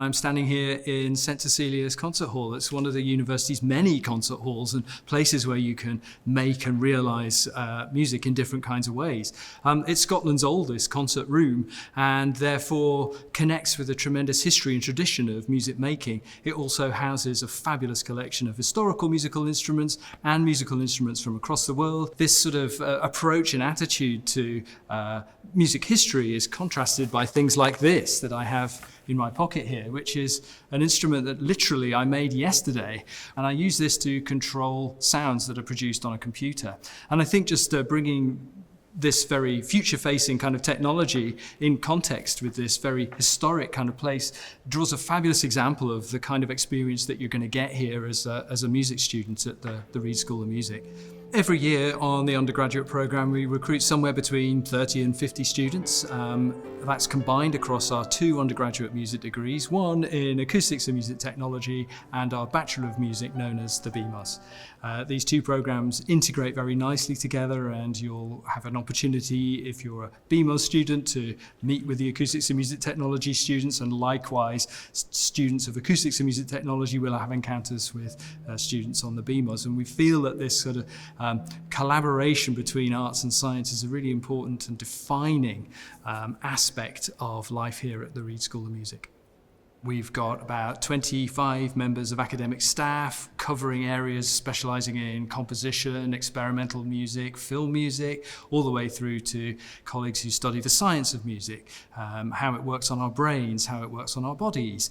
I'm standing here in St Cecilia's Concert Hall. It's one of the university's many concert halls and places where you can make and realise music in different kinds of ways. It's Scotland's oldest concert room and therefore connects with a tremendous history and tradition of music making. It also houses a fabulous collection of historical musical instruments and musical instruments from across the world. This sort of approach and attitude to music history is contrasted by things like this that I have in my pocket here, which is an instrument that literally I made yesterday, and I use this to control sounds that are produced on a computer. And I think just bringing this very future-facing kind of technology in context with this very historic kind of place draws a fabulous example of the kind of experience that you're going to get here as a music student at the Reid School of Music. Every year on the undergraduate programme we recruit somewhere between 30 and 50 students. That's combined across our 2 undergraduate music degrees, one in Acoustics and Music Technology and our Bachelor of Music known as the BMUS. These 2 programmes integrate very nicely together, and you'll have an opportunity, if you're a BMUS student, to meet with the Acoustics and Music Technology students, and likewise students of Acoustics and Music Technology will have encounters with students on the BMUS. And we feel that this sort of collaboration between arts and science is a really important and defining aspect of life here at the Reid School of Music. We've got about 25 members of academic staff covering areas specialising in composition, experimental music, film music, all the way through to colleagues who study the science of music, how it works on our brains, how it works on our bodies.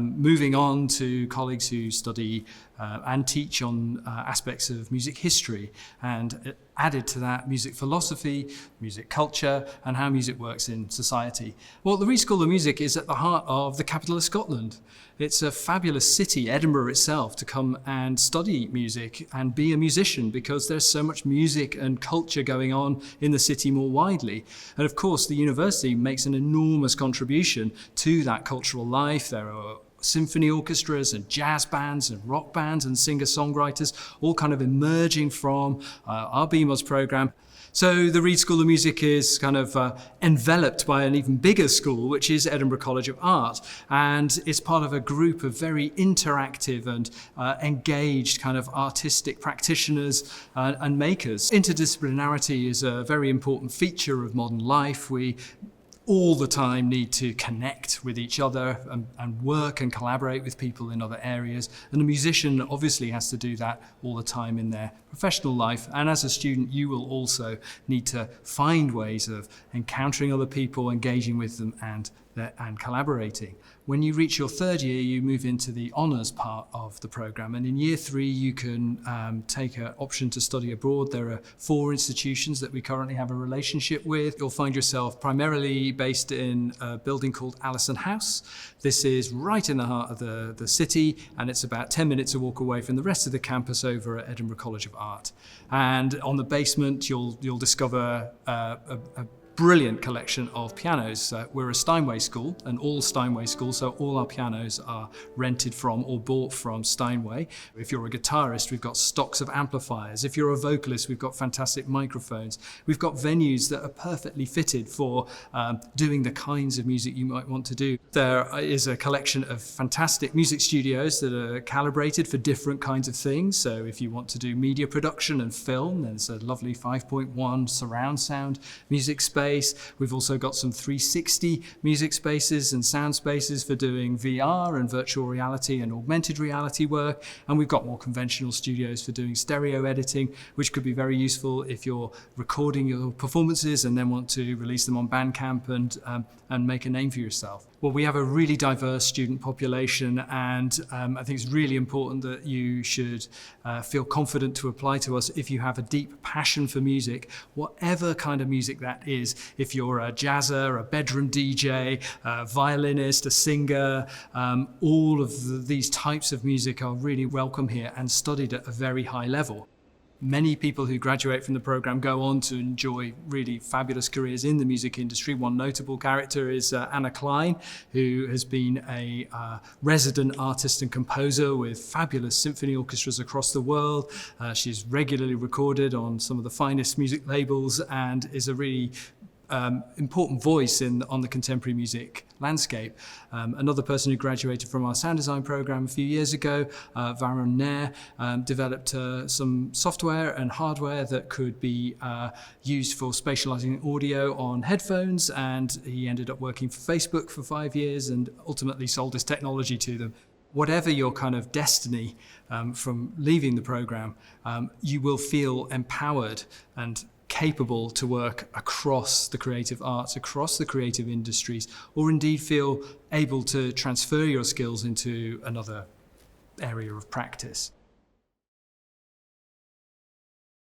Moving on to colleagues who study and teach on aspects of music history, and added to that music philosophy, music culture, and how music works in society. Well, the Reid School of Music is at the heart of the capital of Scotland. It's a fabulous city, Edinburgh itself, to come and study music and be a musician, because there's so much music and culture going on in the city more widely. And of course, the university makes an enormous contribution to that cultural life. There are symphony orchestras and jazz bands and rock bands and singer-songwriters all kind of emerging from our BMUS programme. So the Reid School of Music is kind of enveloped by an even bigger school, which is Edinburgh College of Art, and it's part of a group of very interactive and engaged kind of artistic practitioners and makers. Interdisciplinarity is a very important feature of modern life. We all the time need to connect with each other and work and collaborate with people in other areas. And a musician obviously has to do that all the time in their professional life. And as a student, you will also need to find ways of encountering other people, engaging with them and collaborating. When you reach your 3rd year, you move into the honours part of the programme, and in year 3 you can take an option to study abroad. There are 4 institutions that we currently have a relationship with. You'll find yourself primarily based in a building called Allison House. This is right in the heart of the city, and it's about 10 minutes to walk away from the rest of the campus over at Edinburgh College of Art. And on the basement you'll discover a brilliant collection of pianos. We're a Steinway school, an all Steinway school, so all our pianos are rented from or bought from Steinway. If you're a guitarist, we've got stocks of amplifiers. If you're a vocalist, we've got fantastic microphones. We've got venues that are perfectly fitted for doing the kinds of music you might want to do. There is a collection of fantastic music studios that are calibrated for different kinds of things. So if you want to do media production and film, there's a lovely 5.1 surround sound music space. We've also got some 360 music spaces and sound spaces for doing VR and virtual reality and augmented reality work. And we've got more conventional studios for doing stereo editing, which could be very useful if you're recording your performances and then want to release them on Bandcamp and make a name for yourself. Well, we have a really diverse student population, and I think it's really important that you should feel confident to apply to us if you have a deep passion for music, whatever kind of music that is. If you're a jazzer, a bedroom DJ, a violinist, a singer, all of these types of music are really welcome here and studied at a very high level. Many people who graduate from the programme go on to enjoy really fabulous careers in the music industry. One notable character is Anna Klein, who has been a resident artist and composer with fabulous symphony orchestras across the world. She's regularly recorded on some of the finest music labels and is a really important voice on the contemporary music landscape. Another person who graduated from our sound design program a few years ago, Varun Nair, developed some software and hardware that could be used for spatializing audio on headphones, and he ended up working for Facebook for 5 years and ultimately sold his technology to them. Whatever your kind of destiny from leaving the program, you will feel empowered and capable to work across the creative arts, across the creative industries, or indeed feel able to transfer your skills into another area of practice.